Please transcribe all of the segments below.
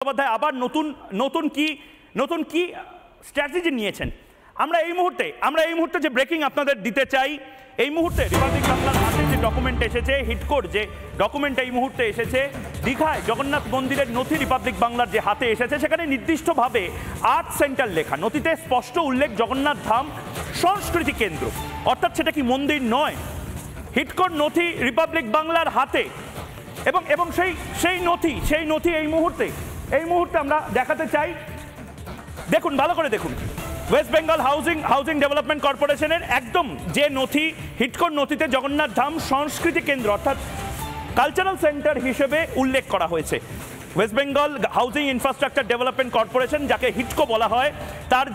বন্দ্যোপাধ্যায় আবার নতুন কি স্ট্র্যাটেজি নিয়েছেন। আমরা এই মুহূর্তে যে ব্রেকিং আপনাদের দিতে চাই, এই মুহূর্তে রিপাবলিক বাংলার হাতে যে ডকুমেন্ট এসেছে, হিটকোর যে ডকুমেন্ট এই মুহূর্তে এসেছে, দীঘায় জগন্নাথ মন্দিরের নথি রিপাবলিক বাংলার যে হাতে এসেছে, সেখানে নির্দিষ্টভাবে আর্ট সেন্টার লেখা, নথিতে স্পষ্ট উল্লেখ জগন্নাথ ধাম সংস্কৃতি কেন্দ্র, অর্থাৎ সেটা কি মন্দির নয়। হিটকোর নথি রিপাবলিক বাংলার হাতে এবং সেই নথি এই মুহূর্তে আমরা দেখাতে চাই। দেখুন, ভালো করে দেখুন, ওয়েস্ট বেঙ্গল হাউজিং ডেভেলপমেন্ট কর্পোরেশনের একদম যে নথি, হিটকোর নথিতে জগন্নাথ ধাম সংস্কৃতি কেন্দ্র অর্থাৎ কালচারাল সেন্টার হিসেবে উল্লেখ করা হয়েছে। West Bengal housing infrastructure development corporation, যাকে হিটকো বলা হয়, তার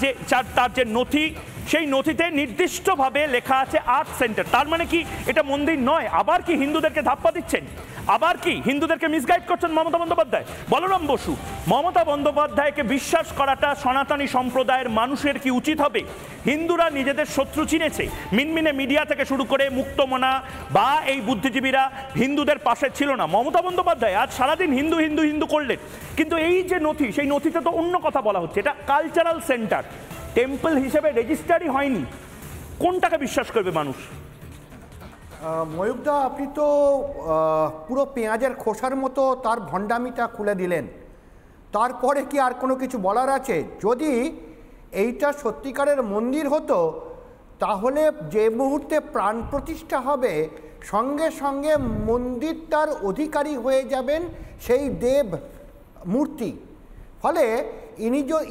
যে নথি, সেই নথিতে নির্দিষ্টভাবে লেখা আছে আর্ট সেন্টার। তার মানে কি এটা মন্দির নয়? আবার কি হিন্দুদেরকে ধাপ্পা দিচ্ছেন? আবার কি হিন্দুদেরকে মিসগাইড করছেন মমতা বন্দ্যোপাধ্যায়? বলরাম বসু, মমতা বন্দ্যোপাধ্যায়কে বিশ্বাস করাটা সনাতনী সম্প্রদায়ের মানুষের কি উচিত হবে? হিন্দুরা নিজেদের শত্রু চিনেছে। মিনমিনে মিডিয়া থেকে শুরু করে মুক্তমনা বা এই বুদ্ধিজীবীরা হিন্দুদের পাশে ছিল না। মমতা বন্দ্যোপাধ্যায় আজ সারাদিন হিন্দু হিন্দু হিন্দু করলেন, কিন্তু এই যে নথি, সেই নথিতে তো অন্য কথা বলা হচ্ছে। এটা কালচারাল সেন্টার, টেম্পল হিসেবে রেজিস্টারই হয়নি। কোনটাকে বিশ্বাস করবে মানুষ? ময়ূকদা, আপনি তো পুরো পেঁয়াজের খোসার মতো তার ভণ্ডামিটা খুলে দিলেন। তারপরে কি আর কোনো কিছু বলার আছে? যদি এইটা সত্যিকারের মন্দির হতো, তাহলে যে মুহূর্তে প্রাণ প্রতিষ্ঠা হবে, সঙ্গে সঙ্গে মন্দিরটার অধিকারী হয়ে যাবেন সেই দেব মূর্তি। ফলে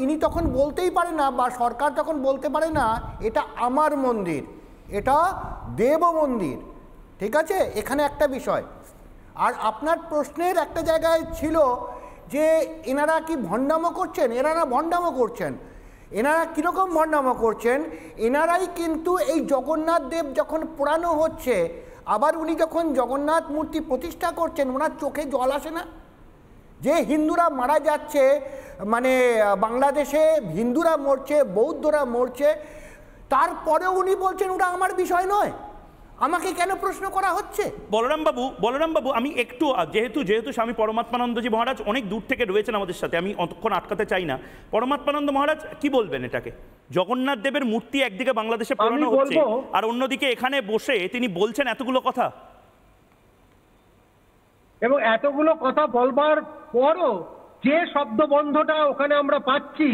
ইনি তখন বলতেই পারে না, বা সরকার তখন বলতে পারে না এটা আমার মন্দির, এটা দেব মন্দির। ঠিক আছে, এখানে একটা বিষয়। আর আপনার প্রশ্নের একটা জায়গায় ছিল যে এনারা কি ভণ্ডামো করছেন? এনারা ভণ্ডামো করছেন। এনারা কীরকম ভণ্ডামো করছেন? এনারাই কিন্তু এই জগন্নাথ দেব যখন পোড়ানো হচ্ছে, আবার উনি যখন জগন্নাথ মূর্তি প্রতিষ্ঠা করছেন, ওনার চোখে জল আসে না? যে হিন্দুরা মারা যাচ্ছে, মানে বাংলাদেশে হিন্দুরা মরছে, বৌদ্ধরা মরছে, তারপরেও উনি বলছেন ওটা আমার বিষয় নয়। আমাকে কেন প্রশ্ন করা হচ্ছে? বলরাম বাবু, আমি একটু যেহেতু স্বামী পরমাত্মানন্দজি মহারাজ অনেক দূর থেকে রয়েছেন আমাদের সাথে, আমি অতক্ষণ আটকাতে চাই না। পরমাত্মানন্দ মহারাজ কি বলবেন এটাকে? জগন্নাথ দেবের মূর্তি একদিকে বাংলাদেশে পোড়ানো হচ্ছে, আর অন্যদিকে এখানে বসে তিনি বলছেন এতগুলো কথা, এবং এতগুলো কথা বলবার পরও যে শব্দবন্ধটা ওখানে আমরা পাচ্ছি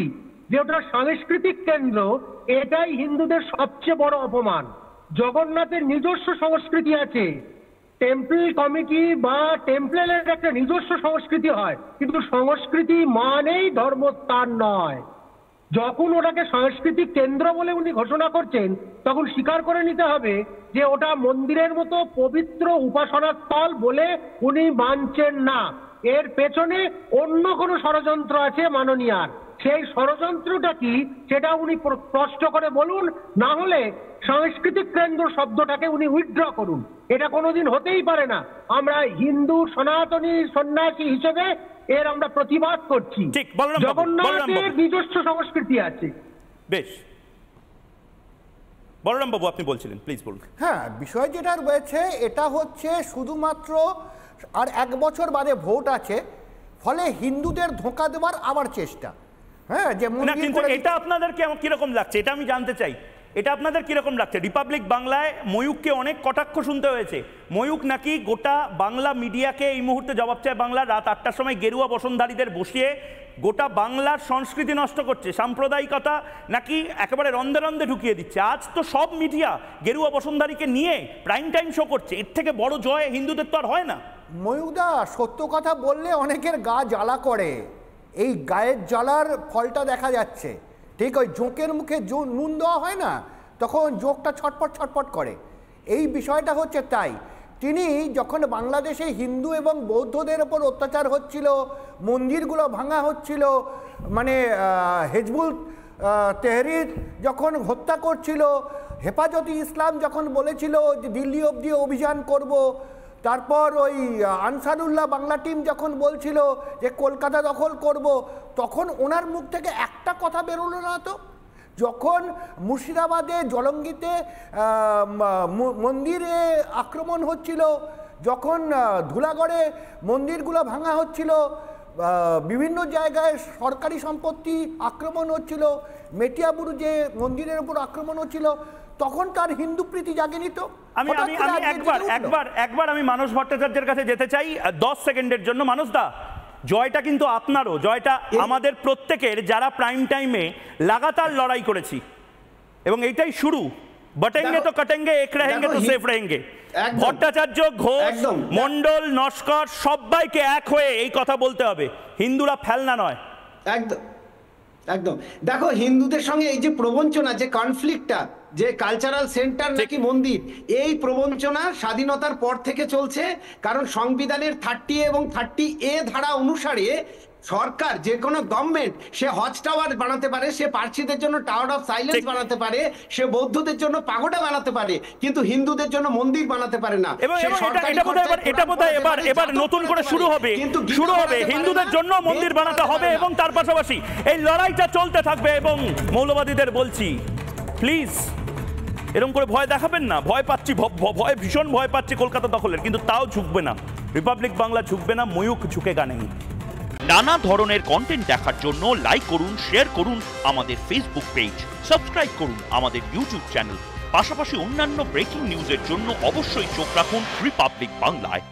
যে ওটা সাংস্কৃতিক কেন্দ্র, এটাই হিন্দুদের সবচেয়ে বড় অপমান। জগন্নাথের নিজস্ব সংস্কৃতি আছে, টেম্পল কমিটি বা টেম্পলের একটা নিজস্ব সংস্কৃতি হয়, কিন্তু সংস্কৃতি মানেই ধর্মস্থান নয়। যখন ওটাকে সাংস্কৃতিক কেন্দ্র বলে উনি ঘোষণা করছেন, তখন স্বীকার করে নিতে হবে যে ওটা মন্দিরের মতো পবিত্র উপাসনা স্থল বলে উনি মানছেন না। এর পেছনে অন্য কোনো ষড়যন্ত্র আছে মাননীয়ার। সেই ষড়যন্ত্রটা কি সেটা উনি স্পষ্ট করে বলুন, না হলে সাংস্কৃতিক কেন্দ্র শব্দটাকে উনি উইথড্র করুন। এটা কোনোদিন হতেই পারে না। আমরা হিন্দু সনাতনী সন্ন্যাসী হিসেবে এর আমরা প্রতিবাদ করছি। জগন্নাথের নিজস্ব সংস্কৃতি আছে। বেশ, বলরাম বাবু আপনি বলছিলেন, প্লিজ বলুন। হ্যাঁ, বিষয় যেটা রয়েছে এটা হচ্ছে শুধুমাত্র আর 1 বছর বাদে ভোট আছে, ফলে হিন্দুদের ধোঁকা দেওয়ার আবার চেষ্টা। হ্যাঁ, যে কিন্তু এটা আপনাদের কিরকম লাগছে এটা আমি জানতে চাই। এটা আপনাদের কিরকম লাগছে? রিপাবলিক বাংলায় ময়ূককে অনেক কটাক্ষ শুনতে হয়েছে। ময়ূক নাকি গোটা বাংলা মিডিয়াকে এই মুহূর্তে জবাব চায় বাংলা, রাত 8টার সময় গেরুয়া বসনধারীদের বসিয়ে গোটা বাংলার সংস্কৃতি নষ্ট করছে, সাম্প্রদায়িকতা নাকি একেবারে রন্ধে রন্ধে ঢুকিয়ে দিচ্ছে। আজ তো সব মিডিয়া গেরুয়া বসনধারীকে নিয়ে প্রাইম টাইম শো করছে। এর থেকে বড় জয় হিন্দুদের তো আর হয় না। ময়ূকদা, সত্য কথা বললে অনেকের গা জ্বালা করে। এই গায়ের জ্বালার ফলটা দেখা যাচ্ছে। ঠিক ওই জোঁকের মুখে নুন দেওয়া হয় না, তখন জোঁকটা ছটপট ছটপট করে। এই বিষয়টা হচ্ছে তাই। তিনি যখন বাংলাদেশে হিন্দু এবং বৌদ্ধদের ওপর অত্যাচার হচ্ছিল, মন্দিরগুলো ভাঙা হচ্ছিল, মানে হিজবুল তেহরির যখন হত্যা করছিল, হেফাজতে ইসলাম যখন বলেছিল যে দিল্লি অবধি অভিযান করব, তারপর ওই আনসারুল্লাহ বাংলা টিম যখন বলছিল যে কলকাতা দখল করব, তখন ওনার মুখ থেকে একটা কথা বেরোলো না। তো যখন মুর্শিদাবাদে জলঙ্গিতে মন্দিরে আক্রমণ হচ্ছিল, যখন ধুলাগড়ে মন্দিরগুলো ভাঙা হচ্ছিল, বিভিন্ন জায়গায় সরকারি সম্পত্তি আক্রমণ হচ্ছিল, মেটিয়াবুরু যে মন্দিরের উপর আক্রমণ হচ্ছিল, তখন তার হিন্দু প্রীতি জাগেনি তো? আমি একবার আমি মানস ভট্টাচার্যের কাছে যেতে চাই 10 সেকেন্ডের জন্য। মানস দা, জয়টা কিন্তু আপনারও, জয়টা আমাদের প্রত্যেকের, যারা প্রাইম টাইমে লাগাতার লড়াই করেছি, এবং এইটাই শুরু। বটেঙ্গে তো কটেঙ্গে, এক রেহেঙ্গে তো সেফ রেহেঙ্গে। ভট্টাচার্য, ঘোষ, মন্ডল, নস্কর সবাইকে এক হয়ে এই কথা বলতে হবে, হিন্দুরা ফেলনা নয়। একদম একদম। দেখো, হিন্দুদের সঙ্গে এই যে প্রবঞ্চনা, যে কনফ্লিক্টটা, যে কালচারাল সেন্টার নাকি মন্দির, এই প্রবঞ্চনা স্বাধীনতার পর থেকে চলছে। কারণ সংবিধানের 30 এবং 30A ধারা অনুসারে সরকার, যে কোনো গভর্নমেন্ট, সে হজ টাওয়ার বানাতে পারে, সে পার্সিদের জন্য টাওয়ার অফ সাইলেন্স বানাতে পারে, সে বৌদ্ধদের জন্য পাগোডা বানাতে পারে, কিন্তু হিন্দুদের জন্য মন্দির বানাতে পারে না। এটা বোধহয় এবার নতুন করে শুরু হবে হিন্দুদের জন্য মন্দির বানাতে হবে, এবং তার পাশাপাশি এই লড়াইটা চলতে থাকবে। এবং মৌলবাদীদের বলছি, প্লিজ এরকম করে ভয় দেখাবেন না। ভয় পাচ্ছি, ভীষণ ভয় পাচ্ছি কলকাতা দখলের, কিন্তু তাও ঝুঁকবে না, রিপাবলিক বাংলা ঝুঁকবে না, ময়ূখ ঝুঁকে গানেনি। নানা ধরনের কন্টেন্ট দেখার জন্য লাইক করুন, শেয়ার করুন আমাদের ফেসবুক পেজ, সাবস্ক্রাইব করুন আমাদের ইউটিউব চ্যানেল। পাশাপাশি অন্যান্য ব্রেকিং নিউজের জন্য অবশ্যই চোখ রাখুন রিপাবলিক বাংলায়।